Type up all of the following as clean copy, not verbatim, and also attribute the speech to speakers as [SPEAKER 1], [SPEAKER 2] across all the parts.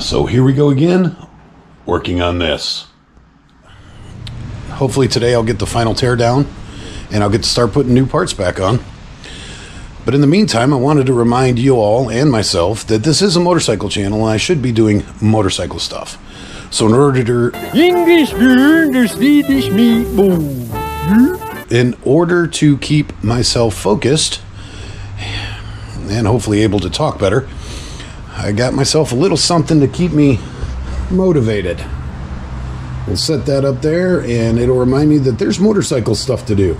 [SPEAKER 1] So here we go again, working on this. Hopefully today I'll get the final tear down and I'll get to start putting new parts back on. But in the meantime, I wanted to remind you all and myself that this is a motorcycle channel and I should be doing motorcycle stuff. So in order to keep myself focused and hopefully able to talk better, I got myself a little something to keep me motivated. We'll set that up there and it'll remind me that there's motorcycle stuff to do.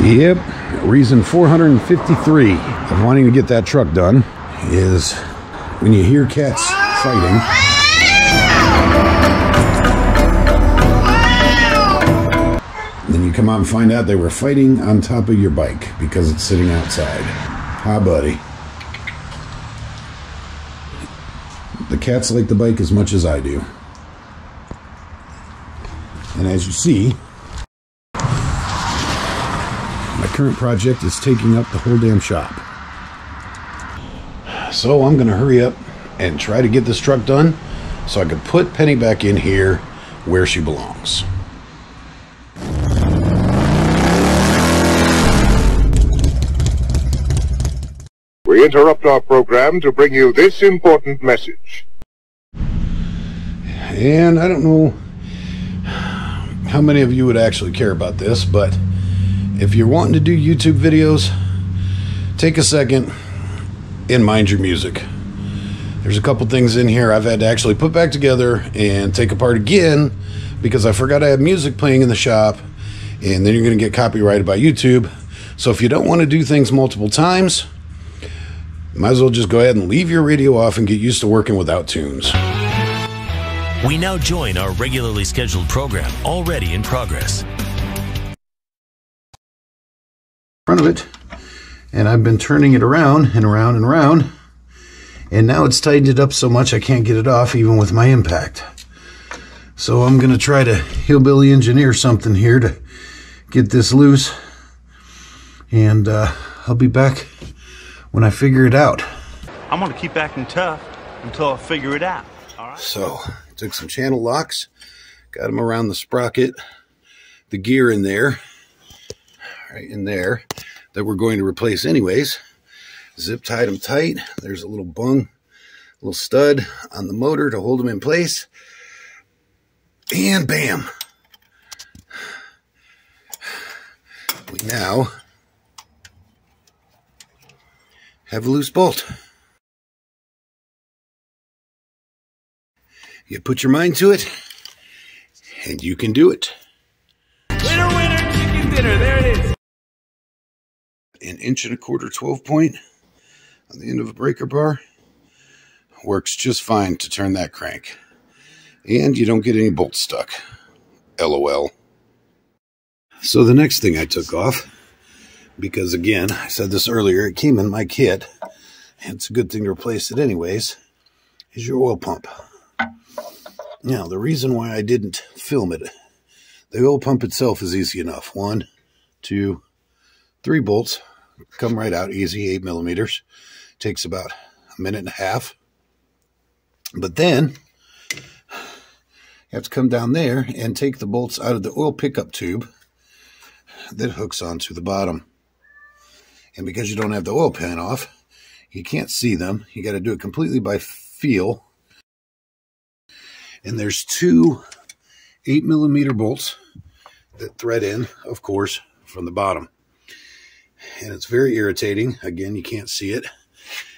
[SPEAKER 1] Yep, reason 453 of wanting to get that truck done is when you hear cats fighting. Then you come out and find out they were fighting on top of your bike because it's sitting outside. Hi, buddy. The cats like the bike as much as I do. And as you see, my current project is taking up the whole damn shop. So I'm going to hurry up and try to get this truck done so I can put Penny back in here where she belongs.
[SPEAKER 2] We interrupt our program to bring you this important message.
[SPEAKER 1] And I don't know how many of you would actually care about this, but if you're wanting to do YouTube videos, take a second and mind your music. There's a couple things in here I've had to actually put back together and take apart again because I forgot I had music playing in the shop, and then you're going to get copyrighted by YouTube. So if you don't want to do things multiple times, might as well just go ahead and leave your radio off and get used to working without tunes.
[SPEAKER 3] We now join our regularly scheduled program, already in progress.
[SPEAKER 1] Front of it, and I've been turning it around and around and around, and now it's tightened it up so much I can't get it off even with my impact. So I'm going to try to hillbilly engineer something here to get this loose, and I'll be back when I figure it out.
[SPEAKER 4] I'm going to keep acting tough until I figure it out. All right?
[SPEAKER 1] So, took some channel locks, got them around the sprocket, the gear in there, right in there, that we're going to replace anyways. Zip tied them tight. There's a little bung, little stud on the motor to hold them in place. And bam! We now have a loose bolt. You put your mind to it, and you can do it.
[SPEAKER 4] Winner, winner, chicken dinner. There it is.
[SPEAKER 1] An 1.25" 12 point on the end of a breaker bar works just fine to turn that crank. And you don't get any bolts stuck. LOL. So the next thing I took off, because again, I said this earlier, it came in my kit, and it's a good thing to replace it anyways, is your oil pump. Now, the reason why I didn't film it, the oil pump itself is easy enough. 1, 2, 3 bolts, come right out easy, 8 millimeters. Takes about a minute and a half. But then, you have to come down there and take the bolts out of the oil pickup tube that hooks onto the bottom. And because you don't have the oil pan off, you can't see them. You got to do it completely by feel. And there's 2 8 millimeter bolts that thread in, of course, from the bottom. And it's very irritating. Again, you can't see it.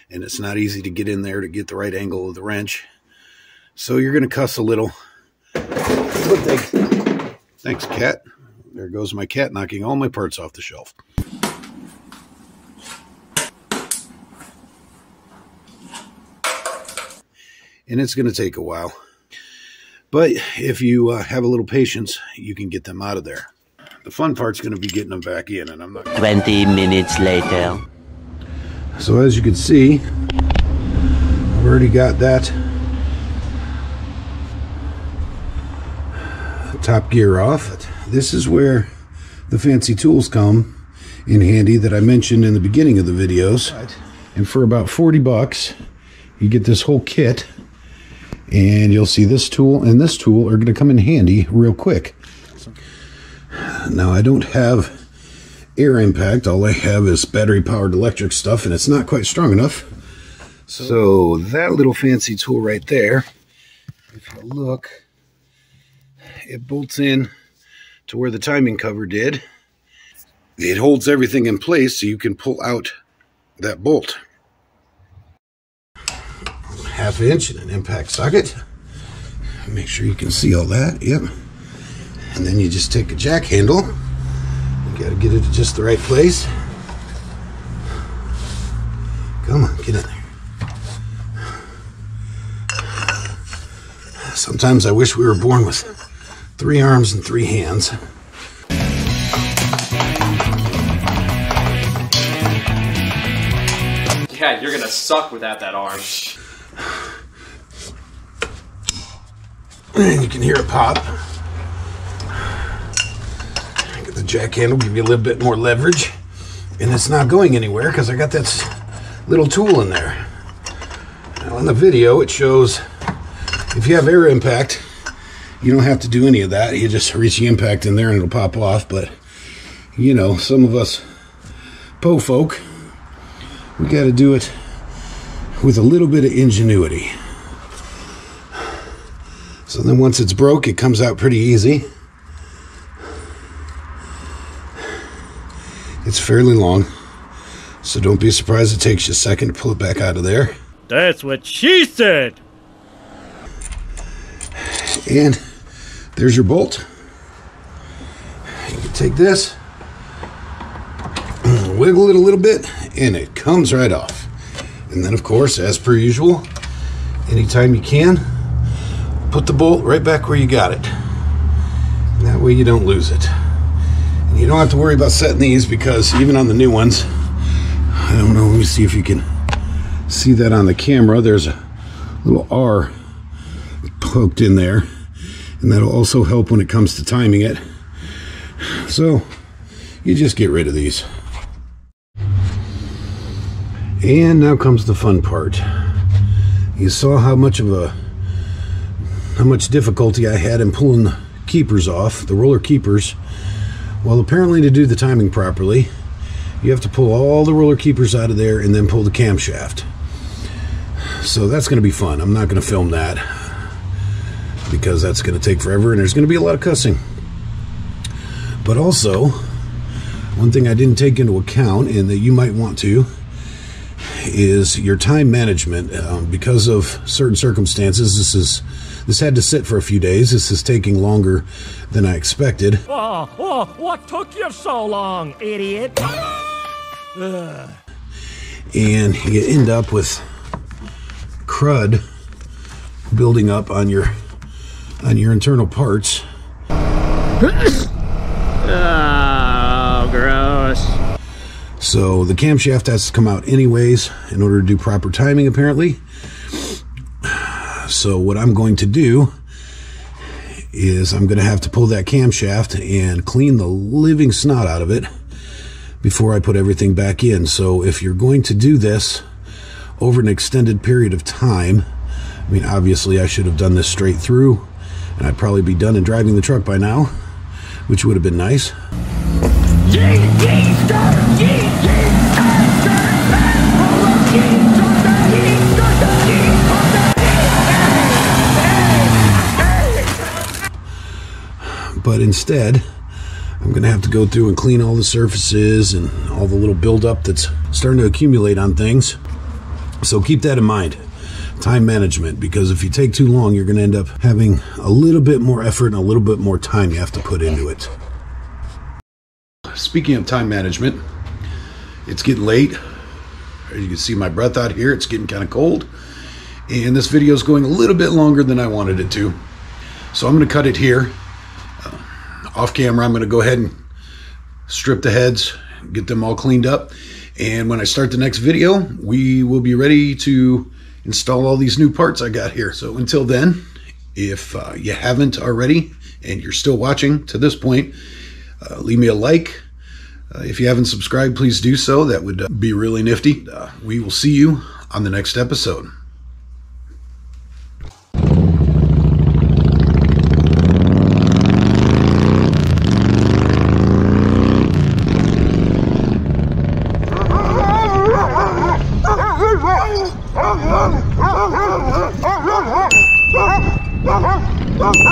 [SPEAKER 1] And it's not easy to get in there to get the right angle of the wrench. So you're going to cuss a little. But thanks, cat. There goes my cat knocking all my parts off the shelf. And it's going to take a while. But if you have a little patience, you can get them out of there. The fun part's going to be getting them back in, and I'm not...
[SPEAKER 5] 20 minutes later.
[SPEAKER 1] So as you can see, I've already got that top gear off. This is where the fancy tools come in handy that I mentioned in the beginning of the videos. And for about 40 bucks, you get this whole kit, and you'll see this tool and this tool are going to come in handy real quick. Now, I don't have air impact. All I have is battery powered electric stuff, and it's not quite strong enough. So that little fancy tool right there, if you look, it bolts in to where the timing cover did. It holds everything in place so you can pull out that bolt. 1/2 inch and an impact socket. Make sure you can see all that. Yep. And then you just take a jack handle. You got to get it to just the right place. Come on, get in there. Sometimes I wish we were born with 3 arms and 3 hands.
[SPEAKER 6] Yeah, you're gonna suck without that arm.
[SPEAKER 1] And you can hear it pop. Get the jack handle, give you a little bit more leverage. And it's not going anywhere because I got that little tool in there. Now in the video it shows if you have air impact, you don't have to do any of that. You just reach the impact in there and it'll pop off. But, you know, some of us po folk, we got to do it with a little bit of ingenuity. So then once it's broke, it comes out pretty easy. It's fairly long, so don't be surprised it takes you a second to pull it back out of there.
[SPEAKER 7] That's what she said!
[SPEAKER 1] And there's your bolt. You can take this, wiggle it a little bit, and it comes right off. And then, of course, as per usual, anytime you can, put the bolt right back where you got it. And that way you don't lose it. And you don't have to worry about setting these because even on the new ones, I don't know, let me see if you can see that on the camera. There's a little R poked in there, and that'll also help when it comes to timing it. So you just get rid of these. And now comes the fun part. You saw how much difficulty I had in pulling the keepers off, the roller keepers. Well, apparently to do the timing properly, you have to pull all the roller keepers out of there and then pull the camshaft. So that's going to be fun. I'm not going to film that because that's going to take forever and there's going to be a lot of cussing. But also, one thing I didn't take into account and that you might want to is your time management. Because of certain circumstances, this had to sit for a few days. This is taking longer than I expected.
[SPEAKER 7] What took you so long, idiot?
[SPEAKER 1] And you end up with crud building up on your internal parts.
[SPEAKER 7] Oh, gross.
[SPEAKER 1] So the camshaft has to come out anyways in order to do proper timing, apparently. So what I'm going to do is I'm going to have to pull that camshaft and clean the living snot out of it before I put everything back in. So if you're going to do this over an extended period of time, I mean, obviously I should have done this straight through and I'd probably be done and driving the truck by now, which would have been nice. But instead, I'm going to have to go through and clean all the surfaces and all the little buildup that's starting to accumulate on things. So keep that in mind. Time management, because if you take too long, you're going to end up having a little bit more effort and a little bit more time you have to put into it. Speaking of time management, it's getting late. As you can see my breath out here, it's getting kind of cold. And this video is going a little bit longer than I wanted it to. So I'm going to cut it here. Off camera, I'm going to go ahead and strip the heads, get them all cleaned up. And when I start the next video, we will be ready to install all these new parts I got here. So until then, if you haven't already and you're still watching to this point, leave me a like. If you haven't subscribed, please do so. That would be really nifty. We will see you on the next episode.
[SPEAKER 8] Oh,